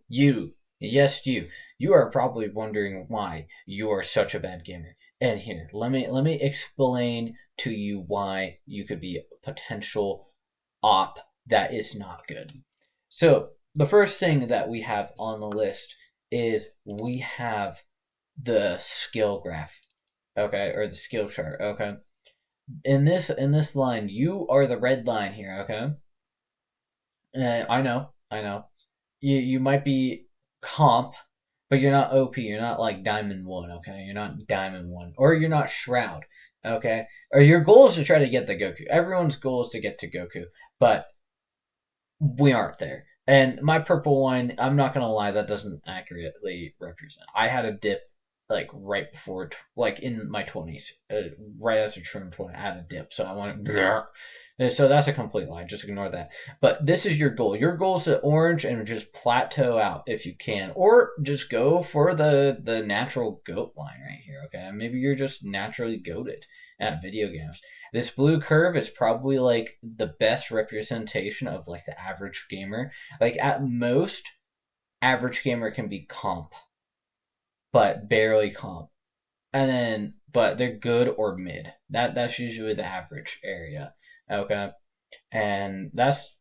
You, yes, you are probably wondering why you are such a bad gamer. And here, let me explain to you why you could be a potential op that is not good. So, the first thing that we have on the list is we have the skill graph, okay, or the skill chart, okay. In this line, you are the red line here, okay. I know. You might be comp, but you're not OP. You're not like Diamond One, okay? You're not Diamond One, or you're not Shroud, okay? Or your goal is to try to get the Goku. Everyone's goal is to get to Goku, but we aren't there. And my purple one, I'm not gonna lie, that doesn't accurately represent. I had a dip like right before, like in my 20s, right as I turned 20, I had a dip. So I went, so that's a complete lie. Just ignore that. But this is your goal. Your goal is to orange and just plateau out if you can, or just go for the natural goat line right here. Okay, maybe you're just naturally goated at video games. This blue curve is probably like the best representation of like the average gamer. Like at most, average gamer can be comp, but barely comp. And then but they're good or mid. That's usually the average area. Okay. And that's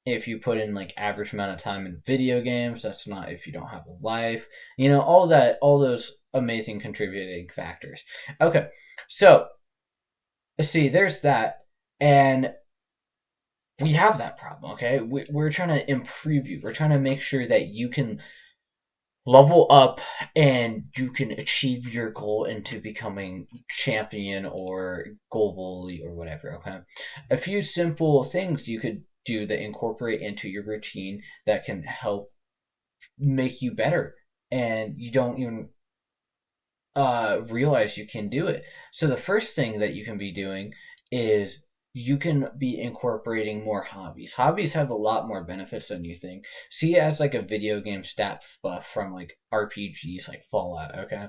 if you put in like average amount of time in video games. That's not if you don't have a life. All that, all those amazing contributing factors. Okay. So see, there's that. And we have that problem, okay? We're trying to improve you. We're trying to make sure that you can level up and you can achieve your goal into becoming champion or global elite or whatever, okay? A few simple things you could do that incorporate into your routine that can help make you better and you don't even realize you can do it. So the first thing that you can be doing is you can be incorporating more hobbies. Hobbies have a lot more benefits than you think. See it as like a video game stat buff from like RPGs like Fallout, okay?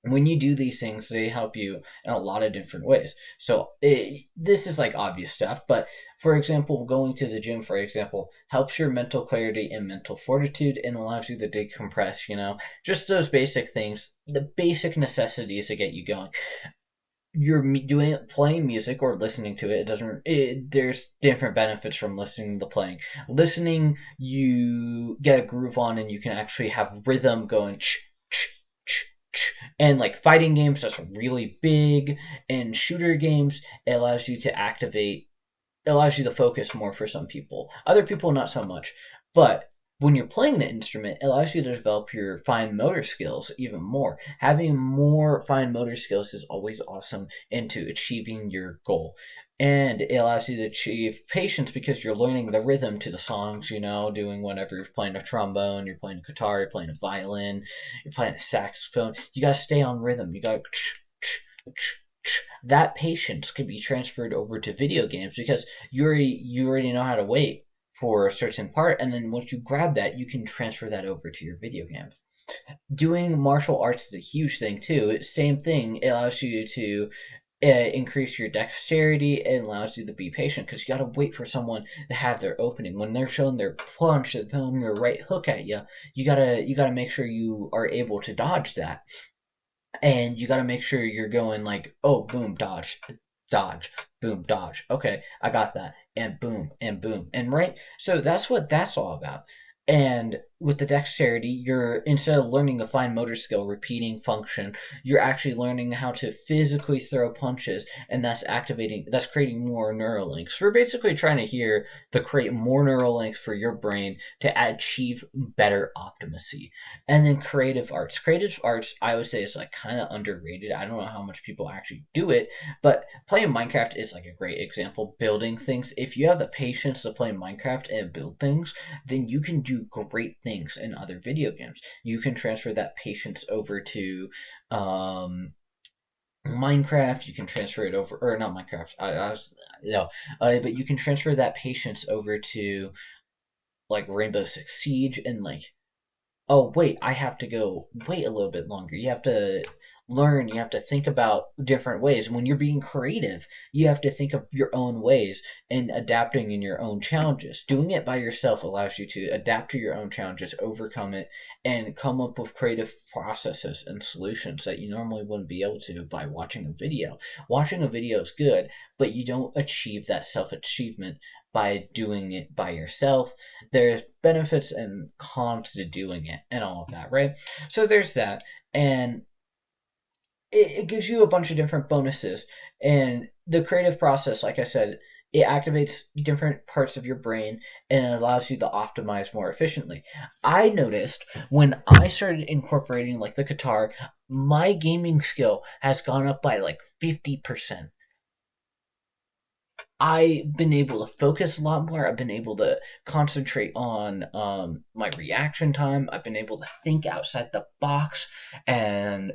When you do these things, they help you in a lot of different ways. So this is like obvious stuff, but for example, going to the gym, for example, helps your mental clarity and mental fortitude and allows you to decompress. Just those basic things, the basic necessities to get you going. You're doing playing music or listening to it. It doesn't. There's different benefits from listening to playing. Listening, you get a groove on, and you can actually have rhythm going. And like fighting games, that's really big. And shooter games, it allows you to activate, it allows you to focus more for some people. Other people, not so much. But when you're playing the instrument, it allows you to develop your fine motor skills even more. Having more fine motor skills is always awesome into achieving your goal. And it allows you to achieve patience because you're learning the rhythm to the songs, doing whatever. You're playing a trombone, you're playing a guitar, you're playing a violin, you're playing a saxophone. You gotta stay on rhythm. You gotta that patience can be transferred over to video games because you already know how to wait for a certain part, and then once you grab that, you can transfer that over to your video games. Doing martial arts is a huge thing too. Same thing. It allows you to increase your dexterity and allows you to be patient because you got to wait for someone to have their opening. When they're showing their punch, they're throwing their right hook at you. You gotta make sure you are able to dodge that, and you got to make sure you're going like, oh, boom, dodge, dodge, boom, dodge. Okay, I got that, and boom, and boom, and right. So that's what that's all about. And with the dexterity, you're instead of learning a fine motor skill, repeating function, you're actually learning how to physically throw punches, and that's creating more neural links. We're basically trying to create more neural links for your brain to achieve better optimacy. And then creative arts I would say is like kind of underrated. I don't know how much people actually do it, but playing Minecraft is like a great example. Building things, if you have the patience to play Minecraft and build things, then you can do great things in other video games. You can transfer that patience over to Minecraft. You can transfer it over, or not Minecraft, I was no but you can transfer that patience over to like Rainbow Six Siege, and like, oh wait, I have to go wait a little bit longer. You have to learn, you have to think about different ways. When you're being creative, you have to think of your own ways and adapting in your own challenges. Doing it by yourself allows you to adapt to your own challenges, overcome it, and come up with creative processes and solutions that you normally wouldn't be able to by watching a video. Watching a video is good, but you don't achieve that self achievement by doing it by yourself. There's benefits and cons to doing it and all of that, right? So there's that. And it gives you a bunch of different bonuses. And the creative process, like I said, it activates different parts of your brain and it allows you to optimize more efficiently. I noticed when I started incorporating like the guitar, my gaming skill has gone up by like 50%. I've been able to focus a lot more. I've been able to concentrate on my reaction time. I've been able to think outside the box and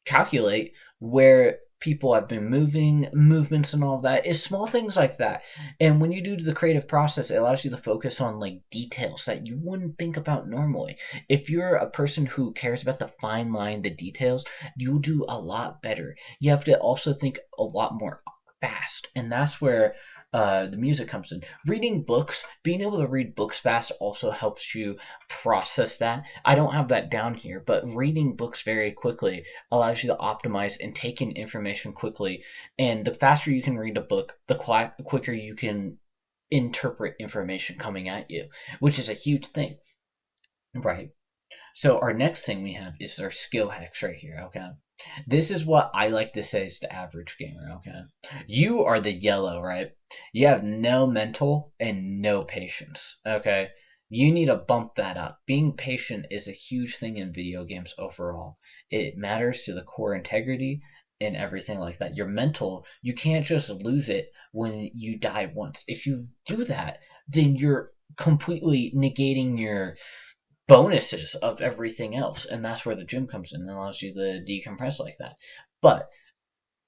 calculate where people have been moving, movements and all of that. Is small things like that. And when you do the creative process, it allows you to focus on like details that you wouldn't think about normally. If you're a person who cares about the fine line, the details, you'll do a lot better. You have to also think a lot more fast, and that's where the music comes in. Reading books, being able to read books fast also helps you process that. I don't have that down here, but reading books very quickly allows you to optimize and take in information quickly. And the faster you can read a book, the quicker you can interpret information coming at you, which is a huge thing, right? So our next thing we have is our skill hacks right here, okay? This is what I like to say is the average gamer, okay? You are the yellow, right? You have no mental and no patience, okay? You need to bump that up. Being patient is a huge thing in video games overall. It matters to the core integrity and everything like that. Your mental, you can't just lose it when you die once. If you do that, then you're completely negating your bonuses of everything else, and that's where the gym comes in and allows you to decompress like that. But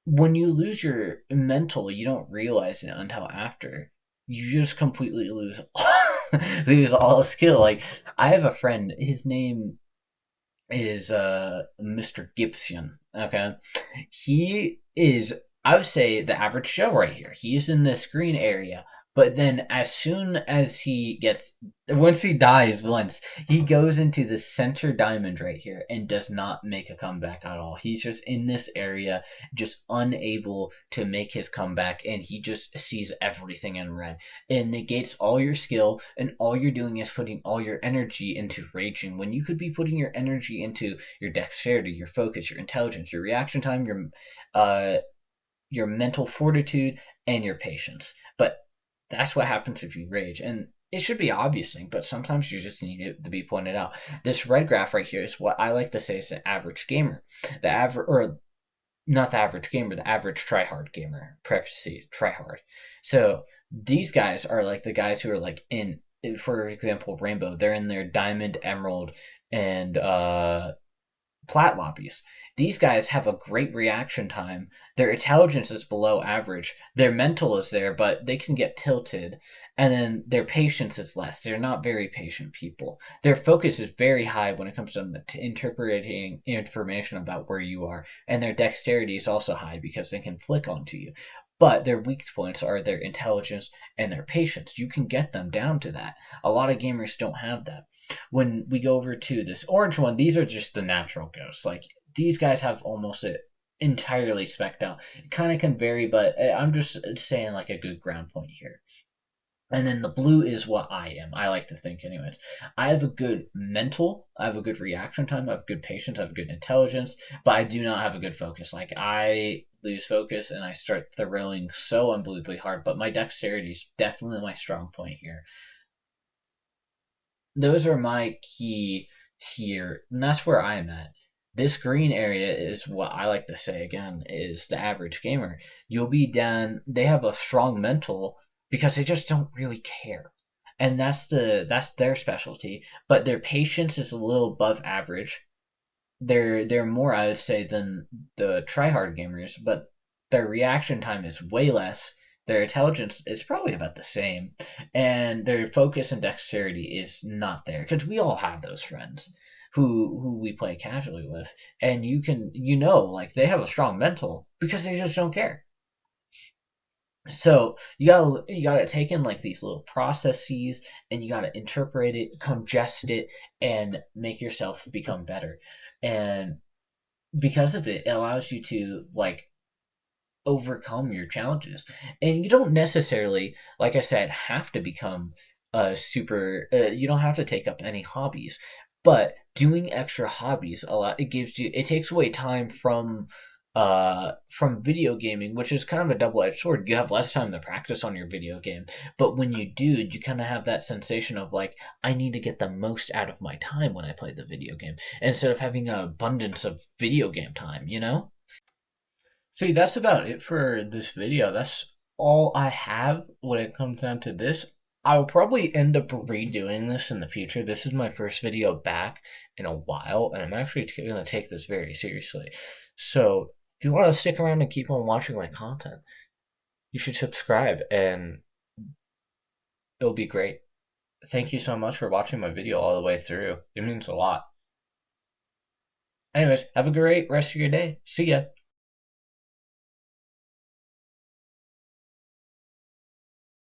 when you lose your mental, you don't realize it until after. You just completely lose lose all skill. Like I have a friend, his name is Mr. Gibson. Okay, he is, I would say, the average Joe right here. He's in this green area, but then as soon as he gets, once he dies once, he goes into the center diamond right here and does not make a comeback at all. He's just in this area, just unable to make his comeback, and he just sees everything in red. It negates all your skill, and all you're doing is putting all your energy into raging when you could be putting your energy into your dexterity, your focus, your intelligence, your reaction time, uh your mental fortitude, and your patience. But that's what happens if you rage. And it should be obvious thing, but sometimes you just need it to be pointed out. This red graph right here is what I like to say is the average gamer. The average, or not the average gamer, the average tryhard gamer. Parentheses, tryhard. So these guys are like the guys who are like in, for example, Rainbow. They're in their diamond, emerald, and plat lobbies. These guys have a great reaction time. Their intelligence is below average. Their mental is there, but they can get tilted. And then their patience is less. They're not very patient people. Their focus is very high when it comes to interpreting information about where you are. And their dexterity is also high because they can flick onto you. But their weak points are their intelligence and their patience. You can get them down to that. A lot of gamers don't have that. When we go over to this orange one, these are just the natural ghosts. Like these guys have almost it entirely specked out. It kind of can vary, but I'm just saying like a good ground point here. And then the blue is what I am. I like to think, anyways. I have a good mental, I have a good reaction time, I have good patience, I have good intelligence, but I do not have a good focus. Like I lose focus and I start throwing so unbelievably hard. But my dexterity is definitely my strong point here. Those are my key here, and that's where I'm at. This green area is what I like to say again is the average gamer. You'll be down. They have a strong mental because they just don't really care, and that's their specialty. But their patience is a little above average. They're more, I would say, than the tryhard gamers, but their reaction time is way less. Their intelligence is probably about the same, and their focus and dexterity is not there because we all have those friends. who we play casually with, and like they have a strong mental because they just don't care. So you gotta take in like these little processes, and you gotta interpret it, congest it, and make yourself become better. And because of it, it allows you to like overcome your challenges. And you don't necessarily, like I said, have to become a super. You don't have to take up any hobbies, but doing extra hobbies a lot, it takes away time from video gaming, which is kind of a double-edged sword. You have less time to practice on your video game, but when you do, you kind of have that sensation of like, I need to get the most out of my time when I play the video game instead of having an abundance of video game time. See, that's about it for this video. That's all I have when it comes down to this. I'll probably end up redoing this in the future. This is my first video back in a while, and I'm actually going to take this very seriously. So, if you want to stick around and keep on watching my content, you should subscribe, and it'll be great. Thank you so much for watching my video all the way through. It means a lot. Anyways, have a great rest of your day. See ya.